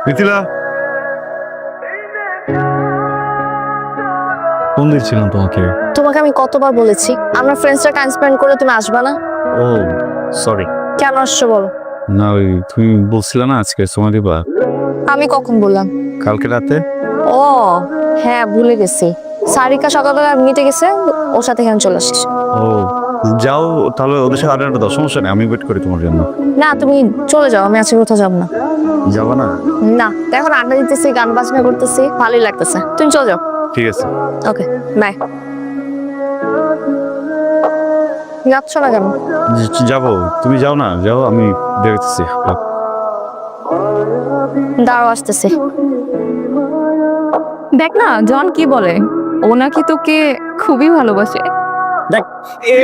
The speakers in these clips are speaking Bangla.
মিথিলা, ফোন দিচ্ছিলাম তোমাকে। তোমাকে আমি কতবার বলেছি আমরা ফ্রেন্ডসরা টাইম স্পেন্ড করে তুমি আসবা না? ও সরি। কেন আসছো বলো? না ওই তুমি বলছিলে না আজকে সময় দিবা। আমি কখন বললাম? কালকে রাতে। ও হ্যাঁ, ভুলে গেছি। সারিকা সকালবেলা নিতে গেছে, ওর সাথে এখানে চলে আসিস। ও যাও তাহলে, ওদের সাথে আড্ডা দাও, সমস্যা নেই, আমি ওয়েট করি তোমার জন্য। না তুমি চলে যাও, আমি আজকে কোথাও যাবো না। যাবা না? না, এখন আড্ডা দিতেছি, গান বাজনা করতেছি, ভালোই লাগতেছে, তুমি চলে যাও। ঠিক আছে। Okay bye. যাচ্ছ না কেন? যাবো, তুমি যাও না, যাও, আমি দেখতেছি। দাঁড়াও, আসতেছি। দেখ না জন কি বলে, ও নাকি তোকে খুবই ভালোবাসে। দেখ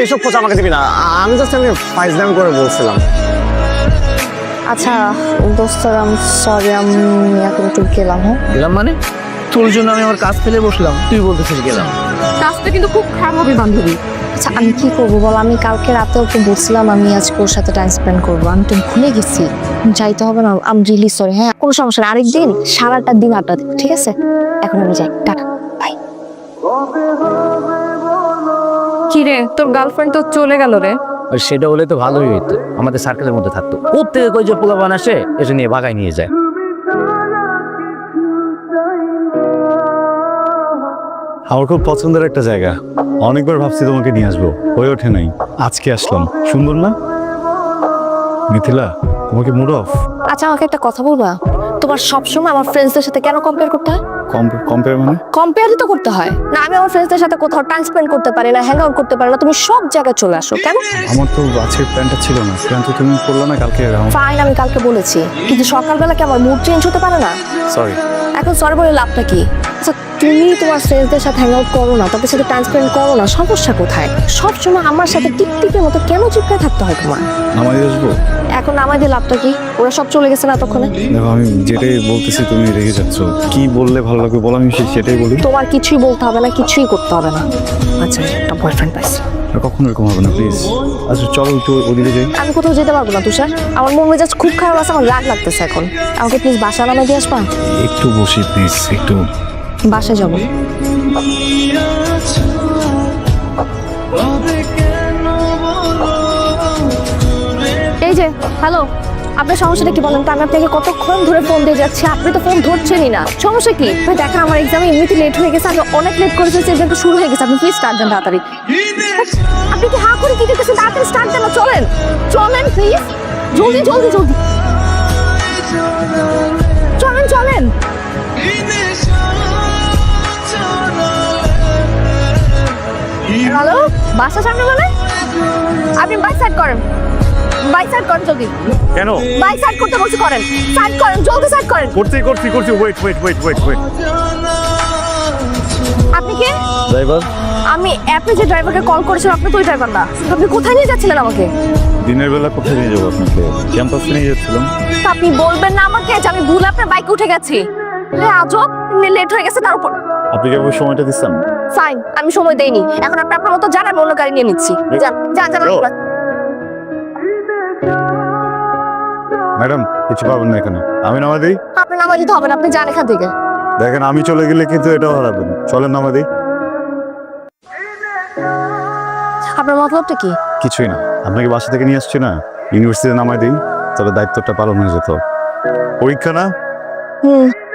এইসব খোঁজ আমাকে দিবি না, আমি জাস্ট আমি ফাইজলামি করে বলছিলাম। আচ্ছা দোস্ত, সরি, আমি এখন একটু গেলাম। হ্যাঁ গেলাম মানে? তোর জন্য আমি আমার কাজ ফেলে বসলাম, তুই বলতেছিস গেলাম? কাজটা কিন্তু খুব খারাপ হবে বান্ধবী। আচ্ছা আমি কি করবো বল? আমি কালকে রাতে ওকে বলছিলাম আমি আজকে ওর সাথে টাইম স্পেন্ড করবো, আমি তো ভুলে গেছি। যাইতে হবে না, আমি রিলি সরি। হ্যাঁ কোনো সমস্যা নেই, আরেকদিন সারাটা দিন আড্ডা দেবো, ঠিক আছে? এখন আমি যাই, টাটা, বাই। কি রে, তোর গার্লফ্রেন্ড তো চলে গেল রে। আর সেটা হলে তো ভালোই হইতো, আমাদের সার্কেলের মধ্যে থাকতো। প্রত্যেকে কই যে পোলাপান আসে এসে নিয়ে ভাগায় নিয়ে যায়। আমার খুব পছন্দের একটা জায়গা, অনেকবার ভাবছি তোমাকে নিয়ে আসবো, হয়ে ওঠে নাই, আজকে আসলাম। সুন্দর না মিথিলা? তোমাকে মুড অফ? আচ্ছা আমাকে একটা কথা বলবা, তোমার সবসময় আমার ফ্রেন্ডসদের সাথে কেন কম্পেয়ার করতে হয়? কম্পেয়ার মানে? কম্পেয়ারই তো করতে হয় না। আমি আমার ফ্রেন্ডসদের সাথে কোথাও টাইম স্পেন্ড করতে পারি না, হ্যাং আউট করতে পারি না, তুমি সব জায়গায় চলে আসো কেন? আমার তো আজকের প্ল্যানটা ছিল না, প্ল্যান তো তুমি করলে না কালকে। ফাইন, আমি কালকে বলেছি, কিন্তু সকালবেলা কি আমার মুড চেঞ্জ হতে পারে না? সরি। এখন সরি বলে লাভটা কি? আচ্ছা তুমি তোমার ফ্রেন্ডসদের সাথে হ্যাং আউট করো না, তাদের সাথে টাইম স্পেন্ড করো না, সমস্যা কোথায়? সবসময় আমার সাথে টিকটিকের মতো কেন চিপকে থাকতে হয় তোমার? নামাই আসবো? এখন নামাই দিয়ে লাভটা কি? ওরা সব চলে গেছে না এতক্ষণে? দেখো আমি যেটাই বলতেছি তুমি রেগে যাচ্ছ, কি বললে ভালো লাগবে বলো, আমি সেটাই বলি। তোমার কিছুই বলতে হবে না, কিছুই করতে হবে না। আচ্ছা একটা বয়ফ্রেন্ড পাইছি। আর কখনো এরকম হবে না প্লিজ। আচ্ছা চলো একটু ওদিকে যাই। আমি কোথাও যেতে পারবো না তুষার, আমার মন মেজাজ খুব খারাপ আছে, আমার রাগ লাগতেছে এখন। আমাকে প্লিজ বাসা নামে দিয়ে আসবা? একটু বসি প্লিজ, একটু। বাসায় যাবো। এই যে হ্যালো, আপনার সমস্যাটা কি বলেন তো? আমি আপনাকে কতক্ষণ ধরে ফোন দিয়ে যাচ্ছি, আপনি তো ফোন ধরছেনই না। সমস্যা কি? দেখা আমার এক্সামে এমনিতে লেট হয়ে গেছে, আমি অনেক লেট করে ফেলছি, এক্সাম শুরু হয়ে গেছে, আপনি প্লিজ স্টার্ট দেন তাড়াতাড়ি। আপনি কি হা করে কি দেখতেছেন? তাড়াতাড়ি স্টার্ট দেন, চলেন চলেন প্লিজ, জলদি জলদি জলদি চলেন চলেন। হ্যালো, বাসা সামনে মানে? আপনি বাইক সাইড করেন, বাইক সাইড করেন জলদি। কেন? বাইক সাইড করতে বলছি, করেন, সাইড করেন, জলদি সাইড করেন। করছি ওয়েট। আপনি কে? ড্রাইভার। আমি অ্যাপে যে ড্রাইভারকে কল করেছিলাম, আপনি তো ওই ড্রাইভার না। আপনি কোথায় নিয়ে যাচ্ছিলেন আমাকে? দিনের বেলা কোথায় নিয়ে যাবো আপনাকে? ক্যাম্পাসে নিয়ে যাচ্ছিলাম। তা আপনি বলবেন না আমাকে যে আমি ভুল আপনার বাইকে উঠে গেছি? আজব, লেট হয়ে গেছে তার উপর। আপনি কি আমাকে সময়টা দিচ্ছেন? ফাইন, আমি সময় দেইনি, এখন আপনি আপনার মতো যান, আমি অন্য গাড়ি নিয়ে নিচ্ছি। যান যান যান। ম্যাডাম কিছু পাবেন না এখানে, আমি নামা দিই। আপনি নামাজ দিতে হবে না, আপনি যান এখান থেকে। দেখেন আমি চলে গেলে কিন্তু এটাও হারাবেন, চলেন নামা দিই। আপনার মতলবটা কি? কিছুই না, আপনাকে বাসা থেকে নিয়ে আসছি না, ইউনিভার্সিটিতে নামাই দিই, তবে দায়িত্বটা পালন হয়ে যেত। পরীক্ষা না?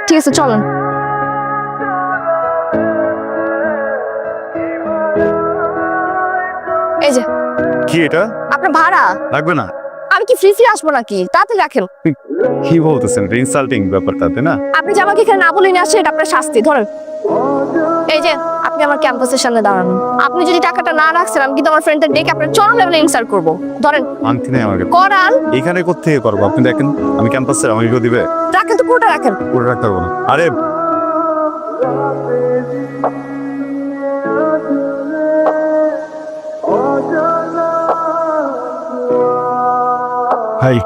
ঠিক আছে চলেন। এই যে কি এটা? আপনার ভাড়া লাগবে না। আমি কি ফ্রি আসবো নাকি? তাড়াতাড়ি রাখেন। কি বলতেছেন? ইনসাল্টিং ব্যাপারটা, তাই না? আপনি যে আমাকে এখানে না বলে নিয়ে আসছেন, এটা আপনার শাস্তি। ধরেন, এই যে আপনি আমার ক্যাম্পাসের সামনে দাঁড়ান, আপনি যদি টাকাটা না রাখছেন আমি কিন্তু আমার ফ্রেন্ডদের ডেকে আপনার চরম লেভেলে ইনসাল্ট করবো। ধরেন, আংটি নেই আমাকে। করান। এখানে কোত্থেকে করবো? আপনি দেখেন আমি ক্যাম্পাসে, আমাকে কেউ দিবে? রাখেন তো, পুরোটা রাখেন। পুরো রাখতে পারবো না। আরে ভাই,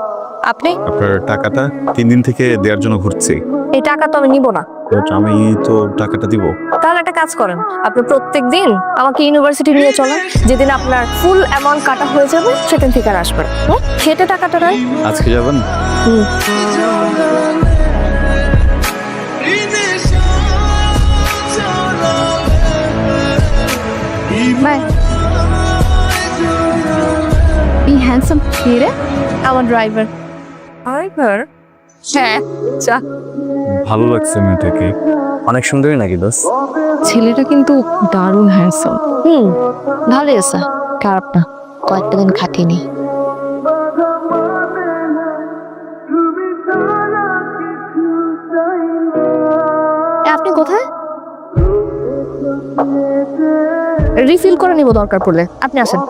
আপনি আপনার টাকাটা 3 দিন থেকে দেওয়ার জন্য ঘুরছি। এই টাকা তো আমি নিব না। বাট আমি তো টাকাটা দিব। তাহলে একটা কাজ করেন, আপনি প্রত্যেকদিন আমাকে ইউনিভার্সিটি নিয়ে চলেন, যেদিন আপনার ফুল অ্যামাউন্ট কাটা হয়ে যাবে সেদিন থেকে আর আসবেন। সেটা টাকাটা নয়। আজকে যাবেন? বাই। এই হ্যান্ডসাম কে রে? আমার ড্রাইভার। ড্রাইভার? হ্যাঁ, চা। ভালো লাগছে মেয়েটাকে। অনেক সুন্দরী নাকি দোষ? ছেলেটা কিন্তু দারুণ হ্যান্ডসাম। ভালোই আছে, খারাপ না। কয়েকটা দিন খাটিয়ে নি। আপনি কোথায়? রিফিল করে নিব দরকার পড়লে, আপনি আসেন।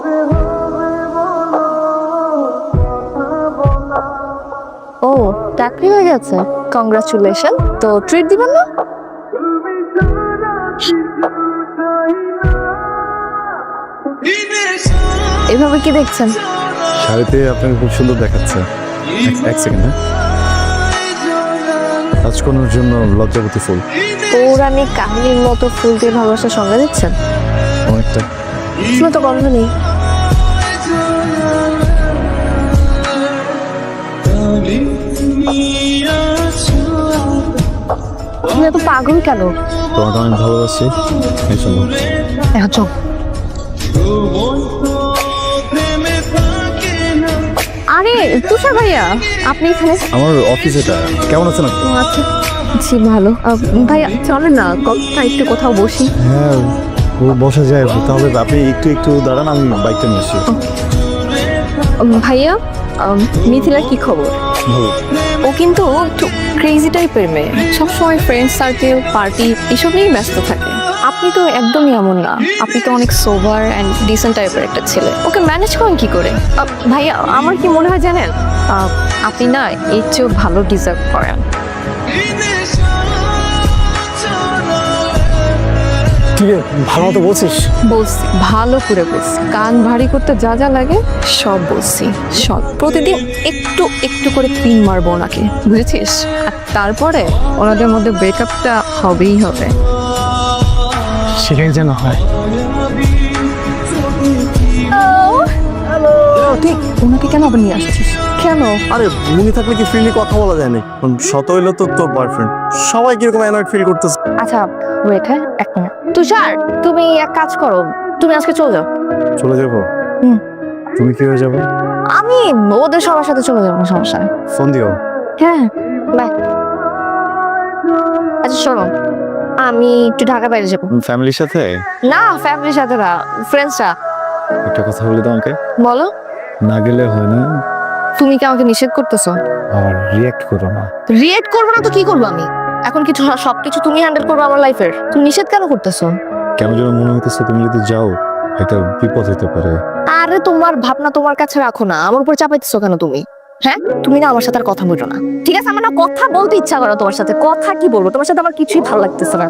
ও, চাকরি হয়ে গেছে, কংগ্রাচুলেশন। তো ট্রিট দিবেন না? এভাবে কি দেখছেন? শাড়িতে আপনাকে খুব সুন্দর দেখাচ্ছে। এক সেকেন্ড, হ্যাঁ? রাজকন্যার জন্য লজ্জাবতী ফুল। পৌরাণিক কাহিনীর মতো ফুল দিয়ে ভালোবাসার সঙ্গে দিচ্ছেন। অনেকটা। ফুল তো গন্ধ নেই। তুমি এত পাগল কেন? তোমাকে অনেক ভালোবাসি, এই জন্য। এখন চল। আরে তুষার ভাইয়া, আপনি এখানে? আমার অফিস এটা। কেমন আছেন আপনি? আচ্ছা, জি ভালো। ভাইয়া চলেন না, কথা একটু কোথাও বসি। হ্যাঁ, ও বসা যায়। তাহলে আপনি একটু একটু দাঁড়ান, আমি বাইকটা নিয়ে আসি। ভাইয়া, মিথিলার কি খবর? ভালো। ও কিন্তু একটু ক্রেজি টাইপের মেয়ে, সবসময় ফ্রেন্ড সার্কেল, পার্টি এসব নিয়েই ব্যস্ত থাকে। আপনি তো একদমই এমন না, আপনি তো অনেক সোবার অ্যান্ড ডিসেন্ট টাইপের একটা ছেলে। ওকে ম্যানেজ করেন কি করে? ভাইয়া, আমার কি মনে হয় জানেন, আপনি না এর চেয়েও ভালো ডিজার্ভ করেন। ঠিক আছে, ভালো মতো বলছিস? বলছি, ভালো করে বলছি, কান ভারী করতে যা যা লাগে সব বলছি। সব প্রতিদিন একটু একটু করে পিন মারবো ওনাকে, বুঝেছিস? আর তারপরে ওনাদের মধ্যে ব্রেকআপটা হবেই হবে। সেটাই যেন হয়। ঠিক, ওনাকে কেন আবার নিয়ে আসছিস? কেন? আরে উনি থাকলে কি ফ্রিলি কথা বলা যায় না? শত হইলো তো তোর বয়ফ্রেন্ড, সবাই কিরকম অ্যানয়েড ফিল করতেছে। আচ্ছা ওয়েট, হ্যাঁ এক মিনিট। তুষার, তুমি এক কাজ করো, তুমি আজকে চলে যাও। চলে যাবো? হুম। তুমি কি হয়ে যাবে? আমি ওদের সবার সাথে চলে যাবো, সমস্যা নেই। ফোন দিও। হ্যাঁ, বাই। আচ্ছা শোনো, আমি একটু ঢাকা বাইরে যাবো। ফ্যামিলির সাথে? না, ফ্যামিলির সাথে না, ফ্রেন্ডসরা। একটা কথা বলি তোমাকে, বলো। না গেলে হয় না। তুমি কি আমাকে নিষেধ করতেছো? আর রিঅ্যাক্ট করো না। রিয়েক্ট করবো না তো কি করবো আমি? এখন কিছু সবকিছু তুমি হ্যান্ডেল করবো আমার লাইফের। তুমি নিষেধ কেন করতেছো? কেন যেন মনে হইতেছে তুমি যদি যাও একটা বিপদ হতে পারে। আরে তোমার ভাবনা তোমার কাছে রাখো না, আমার উপর চাপাইতেছো কেন তুমি? হ্যাঁ, তুমি না আমার সাথে আর কথা বলো না, ঠিক আছে? আমার না কথা বলতে ইচ্ছা করো তোমার সাথে। কথা কি বলবো তোমার সাথে, আমার কিছুই ভালো লাগতেছে না।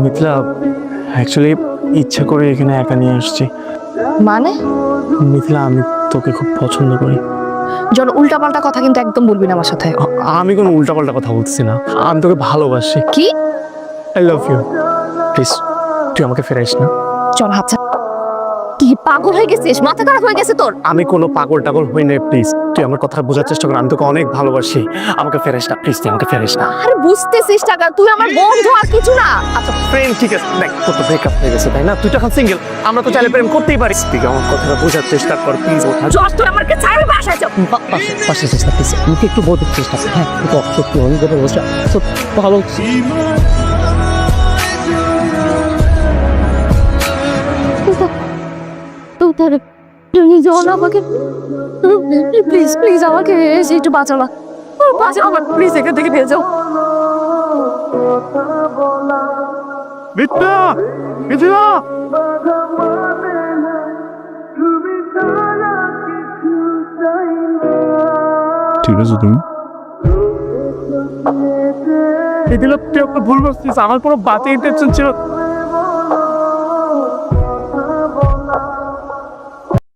মিথিলা, অ্যাকচুয়ালি ইচ্ছা করে এখানে একা নিয়ে আসছি। মানে? মিথিলা, আমি তোকে খুব পছন্দ করি। জন উল্টাপাল্টা কথা কিন্তু একদম বলবি না আমার সাথে। আমি কোনো উল্টাপাল্টা কথা বলতেছি না, আমি তোকে ভালোবাসি। কি? I love you. প্লিজ তুই আমাকে ফেরাইস না। চল হাত ছাড়। কি পাগল হয়ে গেছিস? মাথা খারাপ হয়ে গেছে তোর? আমি কোনো পাগল টাগল হই না, প্লিজ তুই আমার কথা বোঝার চেষ্টা কর। আমি তোকে অনেক ভালোবাসি, আমাকে ফেরাইস না প্লিজ, তুই আমাকে ফেরাইস না। আরে বুঝতেছিস টাকা, তুই আমার বন্ধু আর কিছু না। আচ্ছা ফ্রেন্ড, ঠিক আছে, দেখ তোর তো ব্রেকআপ হয়ে গেছে তাই না? তুই তো এখন সিঙ্গেল, আমরা তো চাইলে প্রেম করতেই পারিস। তুই আমার কথাটা বোঝার চেষ্টা কর প্লিজ। জশ, তুই আমাকে ছাড়বি, বাসায় চল। পাশে চেষ্টা প্লিজ, আমাকে একটু বোঝার চেষ্টা কর। হ্যাঁ সত্যি অনেক কথা বলছে, ভালো। তুমি জন আমাকে প্লিজ প্লিজ আমাকে এসে একটু বাঁচাও না, বাঁচাও আমার, প্লিজ এখান থেকে নিয়ে যাও। মিথিলা, মিথিলা, ঠিক আছে তুমি? মিথিলা তুই একটা ভুল বলছিস, আমার কোনো বাজে ইন্টেনশন ছিল।